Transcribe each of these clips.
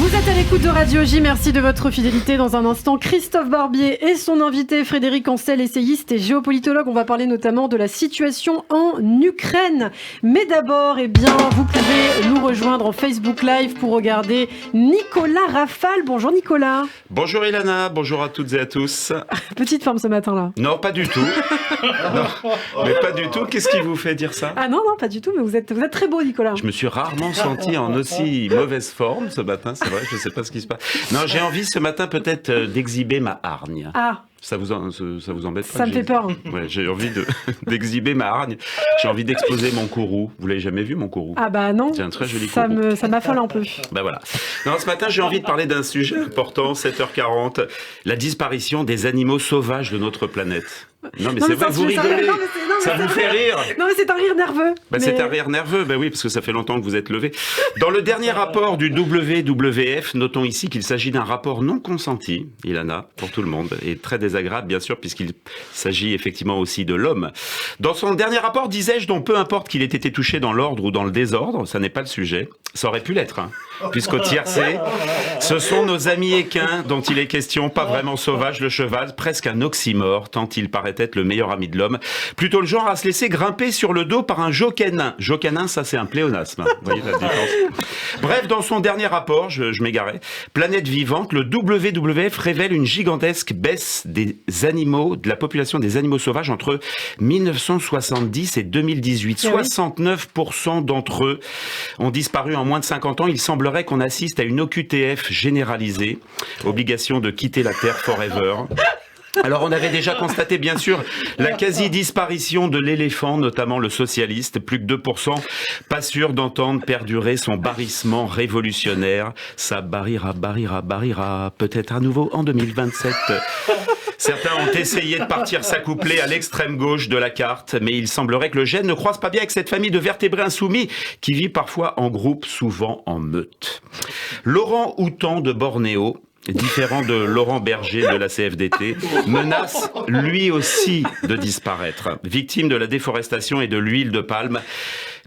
Vous êtes à l'écoute de Radio J, merci de votre fidélité. Dans un instant, Christophe Barbier et son invité Frédéric Ancel, essayiste et géopolitologue. On va parler notamment de la situation en Ukraine. Mais d'abord, vous pouvez nous rejoindre en Facebook Live pour regarder Nicolas Rafale. Bonjour Nicolas. Bonjour Ilana, bonjour à toutes et à tous. Petite forme ce matin-là. Non, pas du tout. Non, mais pas du tout. Qu'est-ce qui vous fait dire ça ? Ah non, pas du tout, mais vous êtes très beau Nicolas. Je me suis rarement senti en aussi mauvaise forme ce matin, c'est vrai, je ne sais pas ce qui se passe. Non, j'ai envie ce matin peut-être d'exhiber ma hargne. Ah. Ça vous embête pas ? Ça me fait peur. Ouais, j'ai envie d'exhiber ma hargne. J'ai envie d'exposer mon courroux. Vous l'avez jamais vu, mon courroux ? Ah bah non. C'est un très joli courroux. Ça m'affole un peu. Bah voilà. Non, ce matin, j'ai envie de parler d'un sujet important, 7h40, la disparition des animaux sauvages de notre planète. Non mais c'est vrai, vous rigolez, ça vous fait rire. Non mais c'est un rire nerveux. C'est un rire nerveux, oui, parce que ça fait longtemps que vous êtes levé. Dans le dernier rapport du WWF, notons ici qu'il s'agit d'un rapport non consenti, Ilana, pour tout le monde, et très désagréable bien sûr, puisqu'il s'agit effectivement aussi de l'homme. Dans son dernier rapport, disais-je, dont peu importe qu'il ait été touché dans l'ordre ou dans le désordre, ça n'est pas le sujet, ça aurait pu l'être, puisqu'au tiercé, ce sont nos amis équins dont il est question, pas vraiment sauvages, le cheval, presque un oxymore, tant il paraît être le meilleur ami de l'homme. Plutôt le genre à se laisser grimper sur le dos par un jocanin. Jocanin, ça c'est un pléonasme. Vous voyez la différence. Bref, dans son dernier rapport, je m'égarais, Planète Vivante, le WWF révèle une gigantesque baisse des animaux, de la population des animaux sauvages entre 1970 et 2018. 69% d'entre eux ont disparu en moins de 50 ans. Il semblerait qu'on assiste à une OQTF généralisée, obligation de quitter la Terre forever. Alors on avait déjà constaté bien sûr la quasi-disparition de l'éléphant, notamment le socialiste, plus que 2%, pas sûr d'entendre perdurer son barrissement révolutionnaire. Ça barrira, peut-être à nouveau en 2027. Certains ont essayé de partir s'accoupler à l'extrême gauche de la carte, mais il semblerait que le gène ne croise pas bien avec cette famille de vertébrés insoumis qui vit parfois en groupe, souvent en meute. Laurent Houtan de Bornéo, différent de Laurent Berger de la CFDT, menace lui aussi de disparaître. Victime de la déforestation et de l'huile de palme.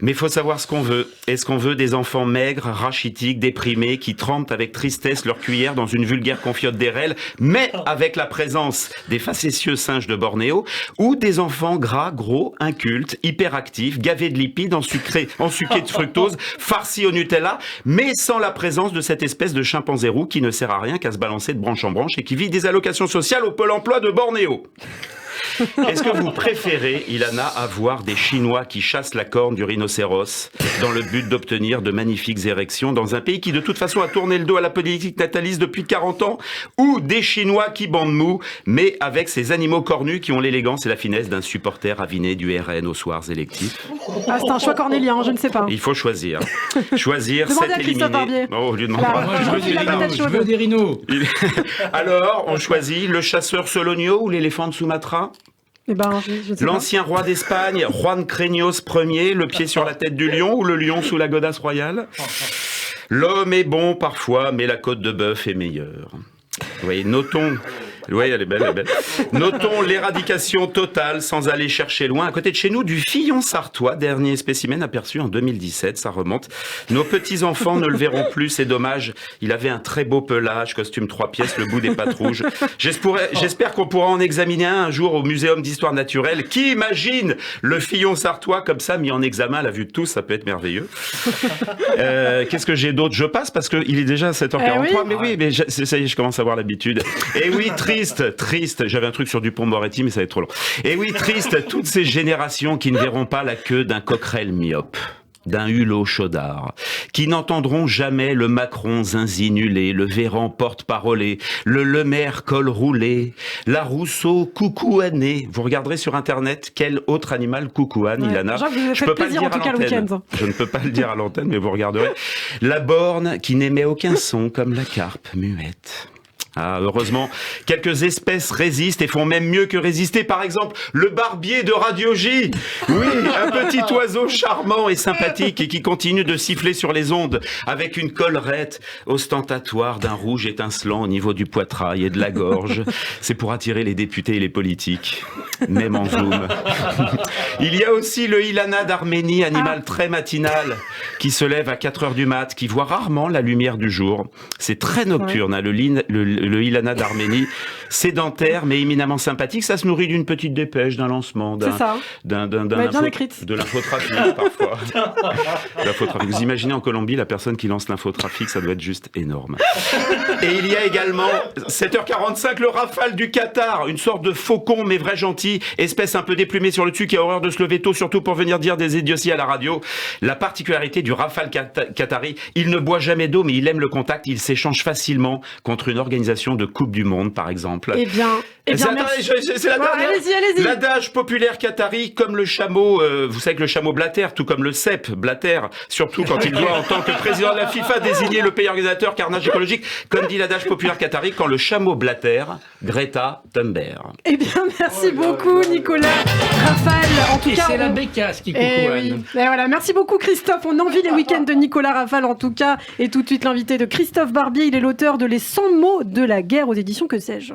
Mais il faut savoir ce qu'on veut. Est-ce qu'on veut des enfants maigres, rachitiques, déprimés, qui trempent avec tristesse leur cuillère dans une vulgaire confiote d'érel, mais avec la présence des facétieux singes de Bornéo, ou des enfants gras, gros, incultes, hyperactifs, gavés de lipides, ensucrés de fructose, farcis au Nutella, mais sans la présence de cette espèce de chimpanzé roux qui ne sert à rien qu'à se balancer de branche en branche et qui vit des allocations sociales au Pôle emploi de Bornéo. Est-ce que vous préférez, Ilana, avoir des Chinois qui chassent la corne du rhinocéros dans le but d'obtenir de magnifiques érections dans un pays qui de toute façon a tourné le dos à la politique nataliste depuis 40 ans, ou des Chinois qui bandent mou, mais avec ces animaux cornus qui ont l'élégance et la finesse d'un supporter aviné du RN aux soirs électifs? Ah, c'est un choix cornélien, je ne sais pas. Il faut choisir. Choisir, demandez c'est éliminer. Oh, lui demande pas. Je veux des rhinos. Alors, on choisit le chasseur Sologno ou l'éléphant de Sumatra? Je sais L'ancien roi d'Espagne, Juan Craignos Ier, le pied sur la tête du lion ou le lion sous la godasse royale? L'homme est bon parfois, mais la côte de bœuf est meilleure. Vous voyez, notons... Oui, elle est belle. Notons l'éradication totale, sans aller chercher loin, à côté de chez nous, du fillon sartois, dernier spécimen aperçu en 2017, ça remonte. Nos petits-enfants ne le verront plus, c'est dommage. Il avait un très beau pelage, costume 3 pièces, le bout des pattes rouges. J'espère qu'on pourra en examiner un jour au Muséum d'Histoire Naturelle. Qui imagine le fillon sartois comme ça, mis en examen à la vue de tous, ça peut être merveilleux. Qu'est-ce que j'ai d'autre? Je passe parce qu'il est déjà 7h43, mais ça y est, je commence à avoir l'habitude. Et oui, triste, j'avais un truc sur Dupond-Moretti, mais ça va être trop long. Et oui, triste, toutes ces générations qui ne verront pas la queue d'un coquerel myope, d'un hulot chaudard, qui n'entendront jamais le Macron zinzinulé, le Véran porte-parolé, le Lemaire col roulé, la Rousseau coucouannée. Vous regarderez sur Internet quel autre animal coucouane, Ilana. Je peux pas le dire à l'antenne. Je ne peux pas le dire à l'antenne, mais vous regarderez. La borne qui n'émet aucun son comme la carpe muette. Ah, heureusement, quelques espèces résistent et font même mieux que résister. Par exemple, le barbier de Radio J. Oui, un petit oiseau charmant et sympathique et qui continue de siffler sur les ondes avec une collerette ostentatoire d'un rouge étincelant au niveau du poitrail et de la gorge. C'est pour attirer les députés et les politiques, même en zoom. Il y a aussi le Ilana d'Arménie, animal très matinal, qui se lève à 4h du mat, qui voit rarement la lumière du jour. C'est très nocturne, hein, le Ilana d'Arménie, sédentaire mais éminemment sympathique. Ça se nourrit d'une petite dépêche, d'un lancement, de l'infotrafic parfois. L'infotrafic. Vous imaginez en Colombie la personne qui lance l'infotrafic, ça doit être juste énorme. Et il y a également 7h45 le Rafale du Qatar, une sorte de faucon mais vrai gentil, espèce un peu déplumée sur le dessus qui a horreur de se lever tôt, surtout pour venir dire des idioties à la radio. La particularité du Rafale qatari, il ne boit jamais d'eau mais il aime le contact, il s'échange facilement contre une organisation de Coupe du Monde par exemple. Eh bien c'est la dernière. Allez-y. L'adage populaire qatari, comme le chameau, vous savez que le chameau blatère, tout comme le cep blatère, surtout quand il doit en tant que président de la FIFA désigner le pays organisateur carnage écologique, comme dit l'adage populaire qatari, quand le chameau blatère, Greta Thunberg. Eh bien merci beaucoup Nicolas Rafale. En tout cas, c'est la bécasse qui coucou Anne. Oui. Et voilà, merci beaucoup Christophe. On envie les week-ends de Nicolas Rafale en tout cas. Et tout de suite l'invité de Christophe Barbier, il est l'auteur de Les 100 mots de la guerre aux éditions Que sais-je.